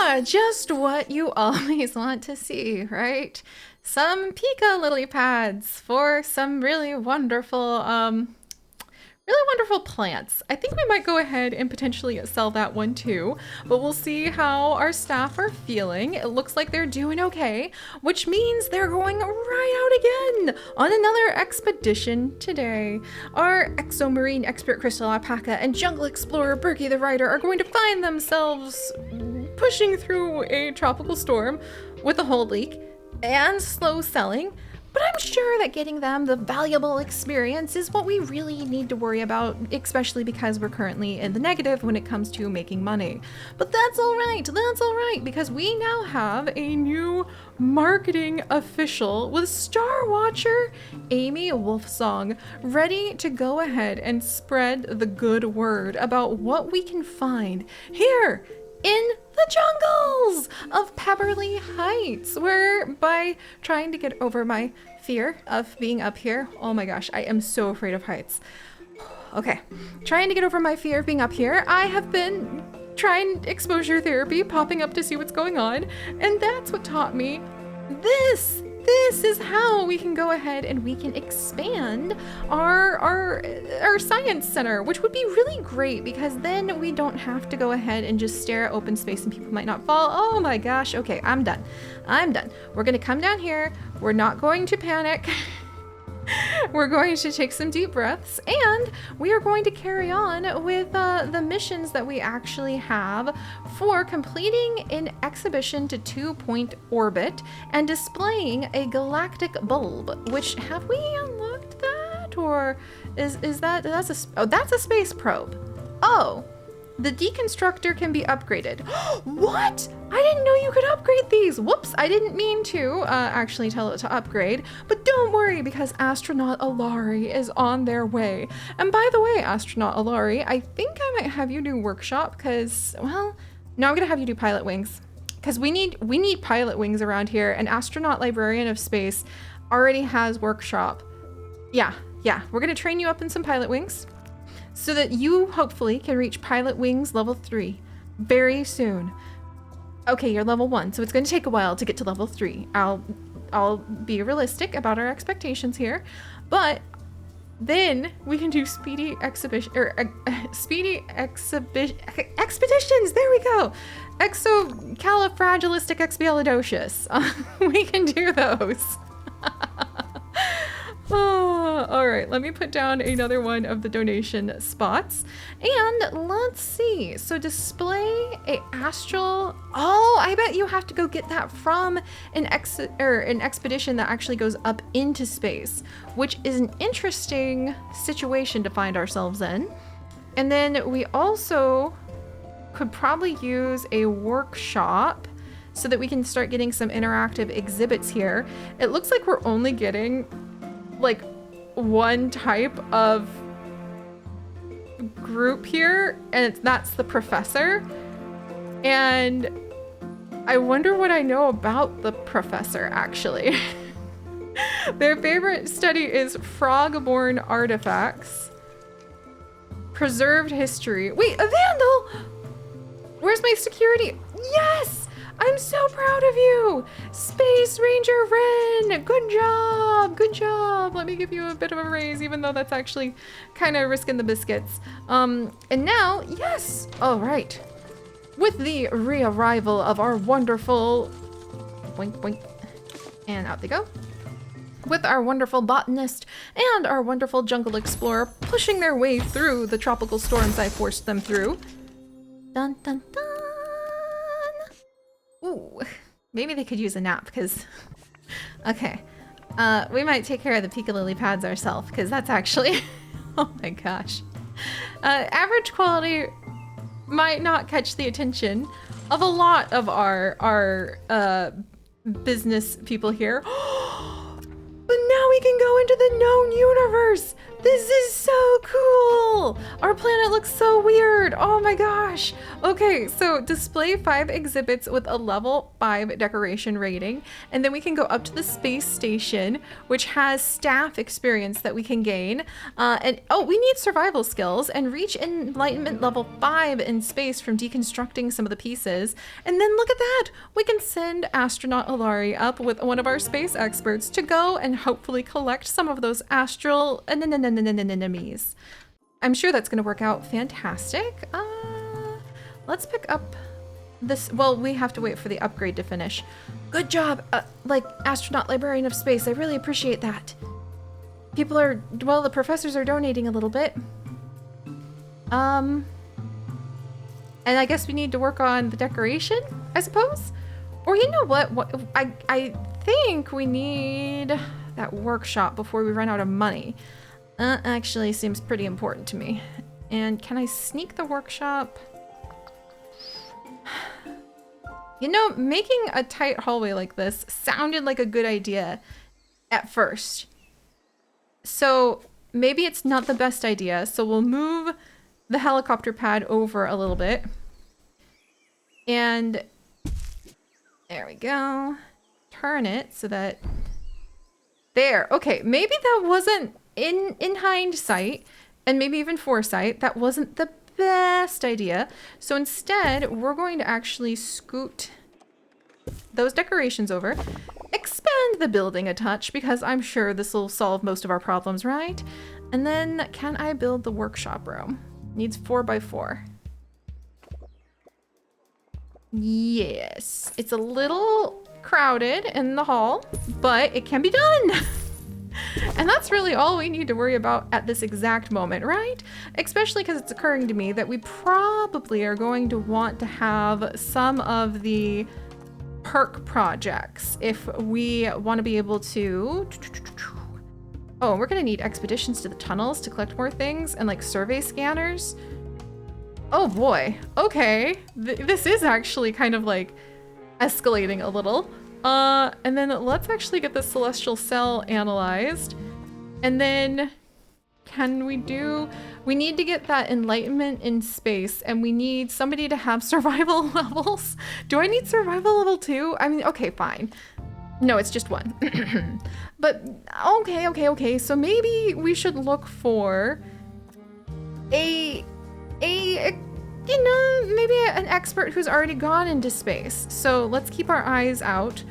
Yeah, just what you always want to see, right? Some Pika lily pads for some really wonderful plants. I think we might go ahead and potentially sell that one too, but we'll see how our staff are feeling. It looks like they're doing okay, which means they're going right out again on another expedition today. Our exomarine expert Crystal Alpaca and jungle explorer Berkey the Rider are going to find themselves pushing through a tropical storm with a hold leak and slow selling. But I'm sure that getting them the valuable experience is what we really need to worry about, especially because we're currently in the negative when it comes to making money. But that's all right, because we now have a new marketing official with Star Watcher Amy Wolfsong ready to go ahead and spread the good word about what we can find here in the jungles of Pepperly Heights, where by trying to get over my fear of being up here, oh my gosh, I am so afraid of heights. Okay, trying to get over my fear of being up here, I have been trying exposure therapy, popping up to see what's going on, and that's what taught me this. This is how we can go ahead and we can expand our science center, which would be really great because then we don't have to go ahead and just stare at open space and people might not fall. Oh my gosh. Okay, I'm done. We're going to come down here. We're not going to panic. We're going to take some deep breaths and we are going to carry on with the missions that we actually have for completing an exhibition to 2-point orbit and displaying a galactic bulb, which have we unlocked that, or is that's a space probe. Oh, the deconstructor can be upgraded. What? I didn't know you could upgrade these. Whoops, I didn't mean to actually tell it to upgrade, but don't worry because Astronaut Alari is on their way. And by the way, Astronaut Alari, I think I might have you do workshop because, well, no, I'm gonna have you do pilot wings because we need pilot wings around here, and Astronaut Librarian of Space already has workshop. Yeah, we're gonna train you up in some pilot wings so that you hopefully can reach pilot wings level 3 very soon. Okay, you're level 1, so it's going to take a while to get to level 3. I'll be realistic about our expectations here, but then we can do speedy expeditions. There we go. Exocalifragilisticexpialidocious. We can do those. Oh, all right, let me put down another one of the donation spots. And let's see. So display a astral. Oh, I bet you have to go get that from an expedition that actually goes up into space, which is an interesting situation to find ourselves in. And then we also could probably use a workshop so that we can start getting some interactive exhibits here. It looks like we're only getting like one type of group here, and that's the professor. And I wonder what I know about the professor actually. Their favorite study is frog-born artifacts, preserved history. Wait, a vandal! Where's my security? Yes! I'm so proud of you! Space Ranger Ren! Good job! Let me give you a bit of a raise, even though that's actually kind of risking the biscuits. And now, yes! All right. With the re-arrival of our wonderful... Boink, boink. And out they go. With our wonderful botanist and our wonderful jungle explorer pushing their way through the tropical storms I forced them through. Dun, dun, dun! Ooh, maybe they could use a nap because, okay. We might take care of the Pika Lily pads ourselves because that's actually, oh my gosh. Average quality might not catch the attention of a lot of our business people here. But now we can go into the known universe. This is so cool! Our planet looks so weird! Oh my gosh! Okay, so display 5 exhibits with a level 5 decoration rating, and then we can go up to the space station, which has staff experience that we can gain. And oh, we need survival skills and reach enlightenment level 5 in space from deconstructing some of the pieces. And then look at that! We can send astronaut Alari up with one of our space experts to go and hopefully collect some of those astral enemies. I'm sure that's going to work out fantastic. Let's pick up this. Well, we have to wait for the upgrade to finish. Good job, like astronaut librarian of space. I really appreciate that. People are, well, the professors are donating a little bit. And I guess we need to work on the decoration, I suppose. Or you know what? I think we need that workshop before we run out of money. Actually seems pretty important to me. And can I sneak the workshop? You know, making a tight hallway like this sounded like a good idea at first. So maybe it's not the best idea. So we'll move the helicopter pad over a little bit. And there we go. Turn it so that... There. Okay, maybe that wasn't, in hindsight, and maybe even foresight, that wasn't the best idea. So instead, we're going to actually scoot those decorations over, expand the building a touch, because I'm sure this will solve most of our problems, right? And then, can I build the workshop room? Needs 4x4. Yes. It's a little crowded in the hall, but it can be done. And that's really all we need to worry about at this exact moment, right? Especially because it's occurring to me that we probably are going to want to have some of the perk projects if we want to be able to... Oh, we're going to need expeditions to the tunnels to collect more things and like survey scanners. Oh boy. Okay. This is actually kind of like escalating a little. And then let's actually get the celestial cell analyzed. And then we need to get that enlightenment in space, and we need somebody to have survival levels. Do I need survival level 2? I mean, okay, fine. No, it's just 1. But okay. So maybe we should look for you know, maybe an expert who's already gone into space. So let's keep our eyes out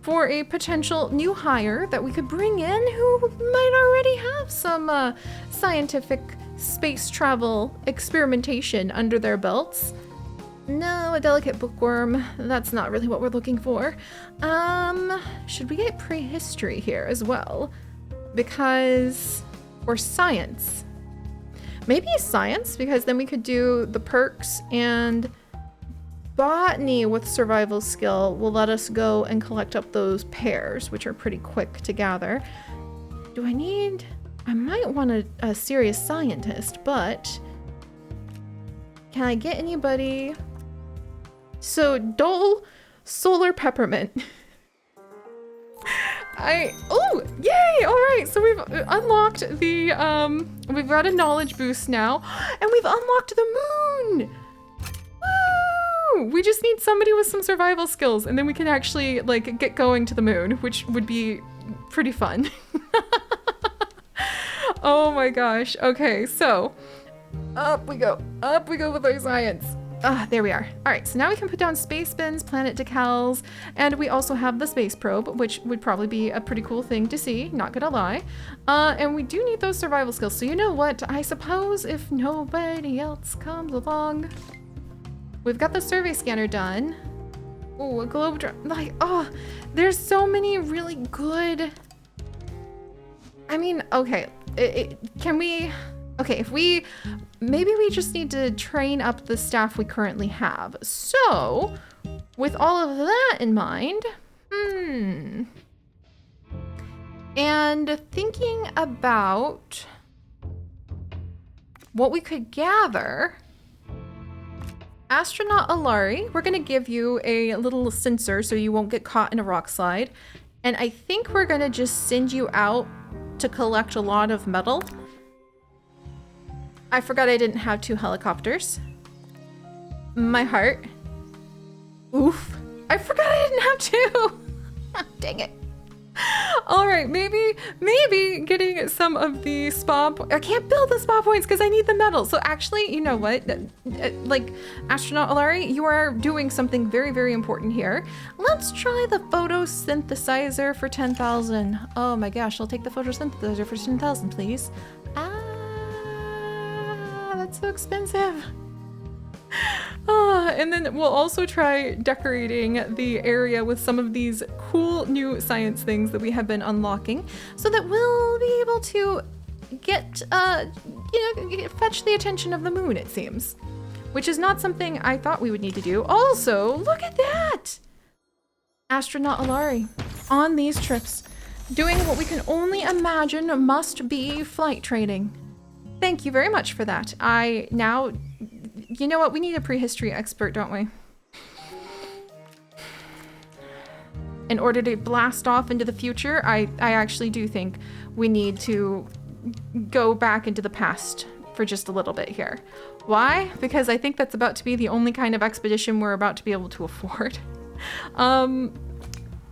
for a potential new hire that we could bring in who might already have some scientific space travel experimentation under their belts. No, a delicate bookworm. That's not really what we're looking for. Should we get prehistory here as well? Because, or science. Maybe science, because then we could do the perks, and botany with survival skill will let us go and collect up those pears, which are pretty quick to gather. I might want a serious scientist, but can I get anybody? So dull solar peppermint. Oh, yay! All right, so we've unlocked the, we've got a knowledge boost now, and we've unlocked the moon! Woo! We just need somebody with some survival skills, and then we can actually, like, get going to the moon, which would be pretty fun. Oh my gosh. Okay, so up we go with our science. There we are. All right, so now we can put down space bins, planet decals, and we also have the space probe, which would probably be a pretty cool thing to see, not gonna lie. And we do need those survival skills. So you know what? I suppose if nobody else comes along, we've got the survey scanner done. Oh, a globe, like, oh, there's so many really good. I mean, okay, can we? Okay, maybe we just need to train up the staff we currently have. So, with all of that in mind, and thinking about what we could gather, Astronaut Alari, we're gonna give you a little sensor so you won't get caught in a rock slide. And I think we're gonna just send you out to collect a lot of metal. I forgot I didn't have 2 helicopters. My heart. Oof. I forgot I didn't have 2. Dang it. All right, maybe getting some of the spa. I can't build the spa points because I need the metal. So actually, you know what? Like, Astronaut Alari, you are doing something very, very important here. Let's try the photosynthesizer for 10,000. Oh my gosh, I'll take the photosynthesizer for 10,000, please. Ah, that's so expensive. And then we'll also try decorating the area with some of these cool new science things that we have been unlocking so that we'll be able to get, fetch the attention of the moon, it seems. Which is not something I thought we would need to do. Also, look at that! Astronaut Alari, on these trips, doing what we can only imagine must be flight training. Thank you very much for that. You know what? We need a prehistory expert, don't we? In order to blast off into the future, I actually do think we need to go back into the past for just a little bit here. Why? Because I think that's about to be the only kind of expedition we're about to be able to afford.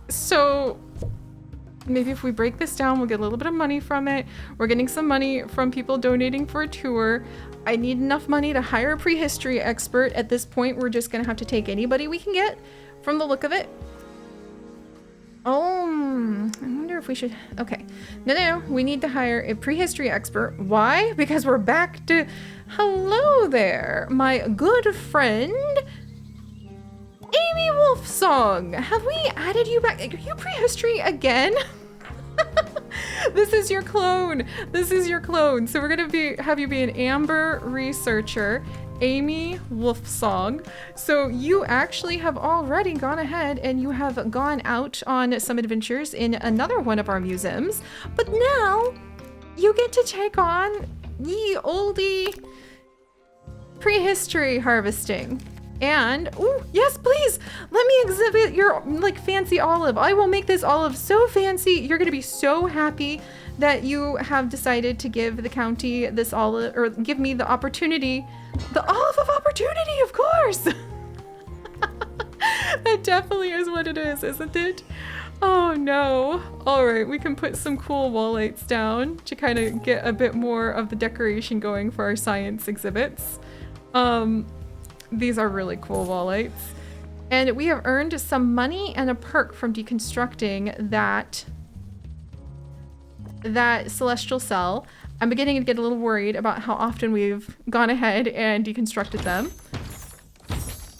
So maybe if we break this down, we'll get a little bit of money from it. We're getting some money from people donating for a tour. I need enough money to hire a prehistory expert. At this point, we're just gonna have to take anybody we can get from the look of it. Oh, I wonder if we should, okay. No, we need to hire a prehistory expert. Why? Because we're back to, hello there, my good friend, Amy Wolfsong. Have we added you back? Are you prehistory again? This is your clone. This is your clone. So we're gonna have you be an Amber researcher, Amy Wolfsong. So you actually have already gone ahead and you have gone out on some adventures in another one of our museums. But now you get to take on ye oldie prehistory harvesting. And, oh, yes, please, let me exhibit your, like, fancy olive. I will make this olive so fancy. You're going to be so happy that you have decided to give the county this olive, or give me the opportunity, the olive of opportunity, of course. That definitely is what it is, isn't it? Oh, no. All right, we can put some cool wall lights down to kind of get a bit more of the decoration going for our science exhibits. These are really cool wall lights. And we have earned some money and a perk from deconstructing that celestial cell. I'm beginning to get a little worried about how often we've gone ahead and deconstructed them.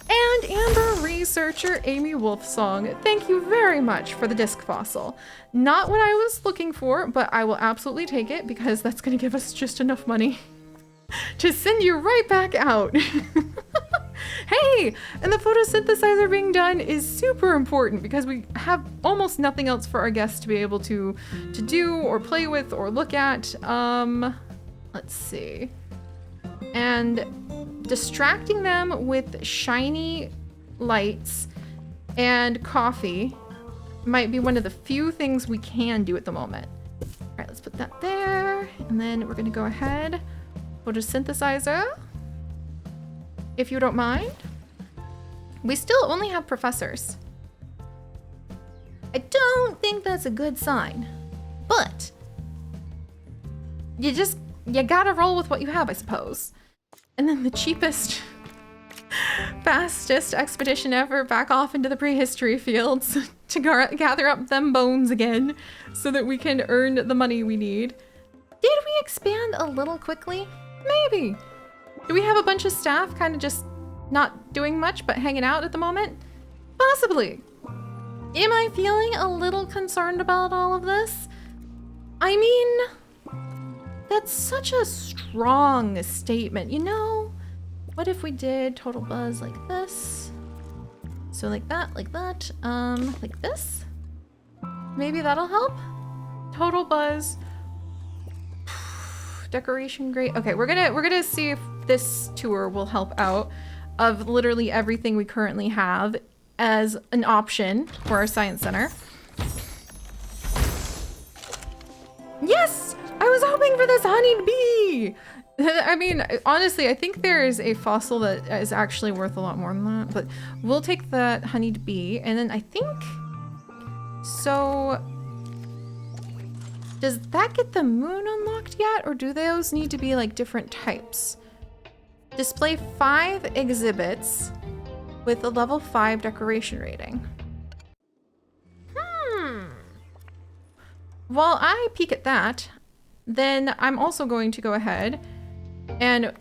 And Amber researcher Amy Wolfsong, thank you very much for the disc fossil. Not what I was looking for, but I will absolutely take it because that's going to give us just enough money to send you right back out. Hey, and the photosynthesizer being done is super important because we have almost nothing else for our guests to be able to do or play with or look at. Let's see. And distracting them with shiny lights and coffee might be one of the few things we can do at the moment. All right, let's put that there. And then we're gonna go ahead. Photosynthesizer, if you don't mind. We still only have professors. I don't think that's a good sign, but you gotta roll with what you have, I suppose. And then the cheapest, fastest expedition ever back off into the prehistory fields to gather up them bones again so that we can earn the money we need. Did we expand a little quickly? Maybe. Do we have a bunch of staff kind of just not doing much but hanging out at the moment? Possibly. Am I feeling a little concerned about all of this? I mean, that's such a strong statement, you know? What if we did total buzz like this? So like that, like this? Maybe that'll help? Total buzz. Decoration great. Okay, we're gonna see if this tour will help out of literally everything we currently have as an option for our science center. Yes! I was hoping for this honeybee! I mean, honestly, I think there is a fossil that is actually worth a lot more than that, but we'll take that honeyed bee, and then I think... So... Does that get the moon unlocked yet, or do those need to be like different types? Display 5 exhibits with a level 5 decoration rating. While I peek at that, then I'm also going to go ahead and,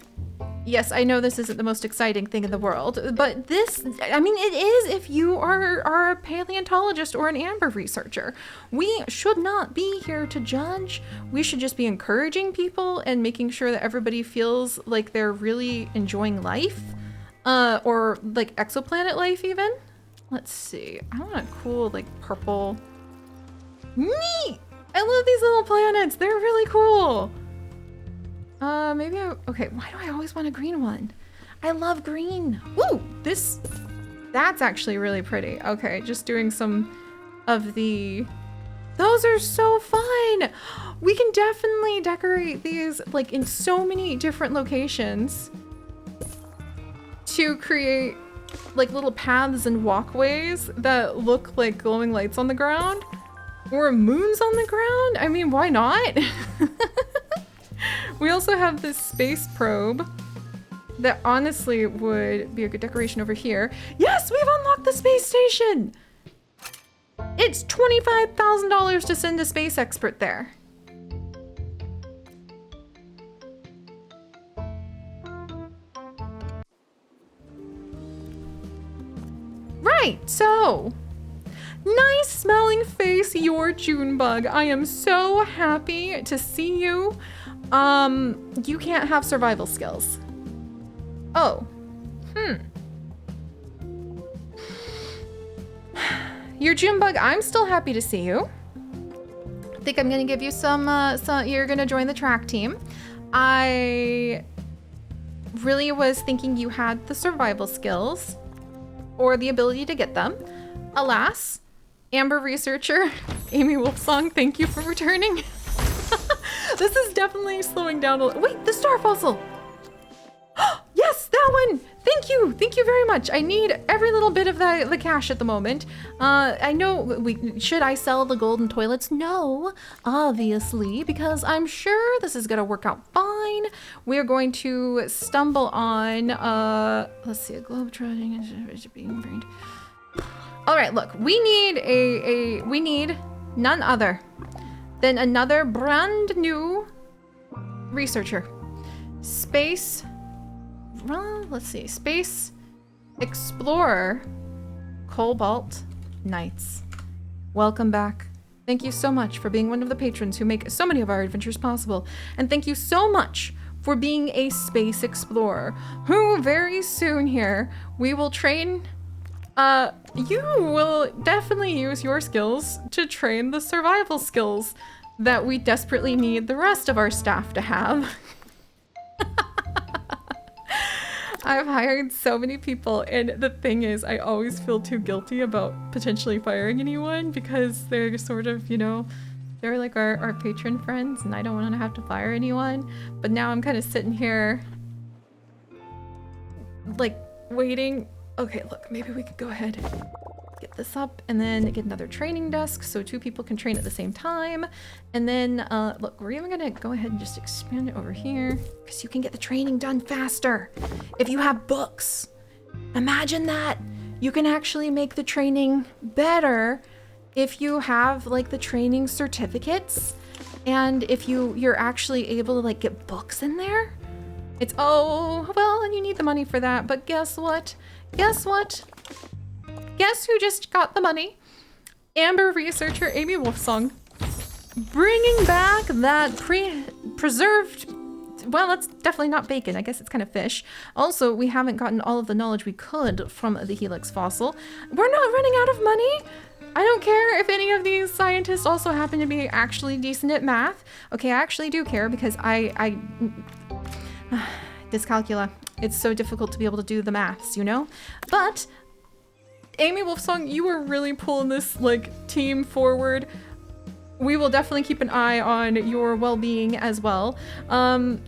yes, I know this isn't the most exciting thing in the world, but this, I mean, it is if you are a paleontologist or an amber researcher. We should not be here to judge. We should just be encouraging people and making sure that everybody feels like they're really enjoying life, or like exoplanet life even. Let's see. I want a cool, like, purple. Neat! I love these little planets. They're really cool. Maybe okay, why do I always want a green one? I love green. Woo! That's actually really pretty. Okay, just doing some of the... Those are so fun! We can definitely decorate these, like, in so many different locations to create, like, little paths and walkways that look like glowing lights on the ground. Or moons on the ground? I mean, why not? We also have this space probe that honestly would be a good decoration over here. Yes, we've unlocked the space station! It's $25,000 to send a space expert there. Right, so... Nice smelling face, your Junebug. I am so happy to see you. You can't have survival skills. Oh. Your Junebug, I'm still happy to see you. I think I'm gonna give you some, you're gonna join the track team. I really was thinking you had the survival skills or the ability to get them. Alas, Amber researcher, Amy Wolfsong, thank you for returning. This is definitely slowing down a little. Wait, the star fossil. Yes, that one. Thank you very much. I need every little bit of the cash at the moment. I know should I sell the golden toilets? No, obviously, because I'm sure this is gonna work out fine. We're going to stumble on, let's see, a globetrotting is being burned. All right, look, we need none other than another brand new researcher. Space Explorer Cobalt Knights. Welcome back. Thank you so much for being one of the patrons who make so many of our adventures possible. And thank you so much for being a space explorer, who very soon here we will train. You will definitely use your skills to train the survival skills that we desperately need the rest of our staff to have. I've hired so many people, and the thing is, I always feel too guilty about potentially firing anyone because they're sort of, you know, they're like our patron friends, and I don't want to have to fire anyone. But now I'm kind of sitting here, like, waiting. Okay, look, maybe we could go ahead and get this up and then get another training desk so 2 people can train at the same time. And then, look, we're even gonna go ahead and just expand it over here because you can get the training done faster if you have books. Imagine that. You can actually make the training better if you have, like, the training certificates and if you're actually able to, like, get books in there. It's, oh, well, and you need the money for that, but guess what? Guess what? Guess who just got the money? Amber researcher Amy Wolfsong. Bringing back that preserved, well, that's definitely not bacon. I guess it's kind of fish. Also, we haven't gotten all of the knowledge we could from the Helix fossil. We're not running out of money. I don't care if any of these scientists also happen to be actually decent at math. Okay, I actually do care because dyscalculia. It's so difficult to be able to do the maths, you know? But Amy Wolfsong, you were really pulling this, like, team forward. We will definitely keep an eye on your well-being as well. And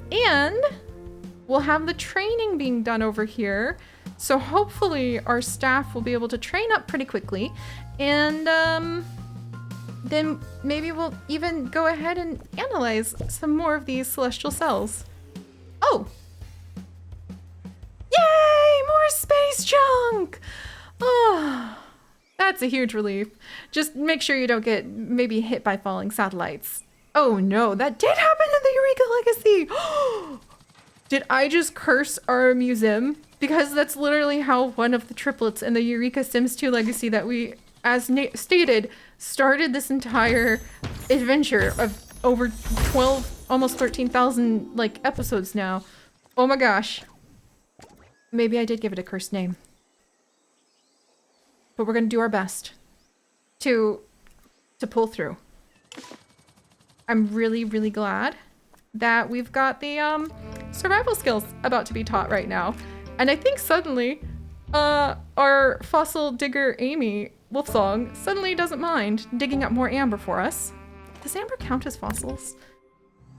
we'll have the training being done over here. So hopefully our staff will be able to train up pretty quickly. And then maybe we'll even go ahead and analyze some more of these celestial cells. Oh! Yay! More space junk! Oh, that's a huge relief. Just make sure you don't get maybe hit by falling satellites. Oh no, that did happen in the Eureka Legacy! Did I just curse our museum? Because that's literally how one of the triplets in the Eureka Sims 2 Legacy that we, as stated, started this entire adventure of over 12, almost 13,000 like episodes now. Oh my gosh. Maybe I did give it a cursed name. But we're gonna do our best to pull through. I'm really, really glad that we've got the survival skills about to be taught right now. And I think suddenly our fossil digger Amy Wolfsong suddenly doesn't mind digging up more amber for us. Does amber count as fossils?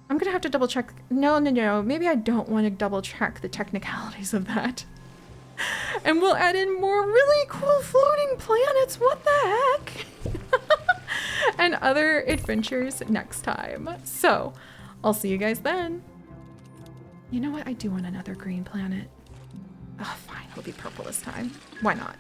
I'm gonna have to double check. No. Maybe I don't want to double check the technicalities of that. And we'll add in more really cool floating planets. What the heck? And other adventures next time. So I'll see you guys then. You know what? I do want another green planet. Oh, fine. It'll be purple this time. Why not?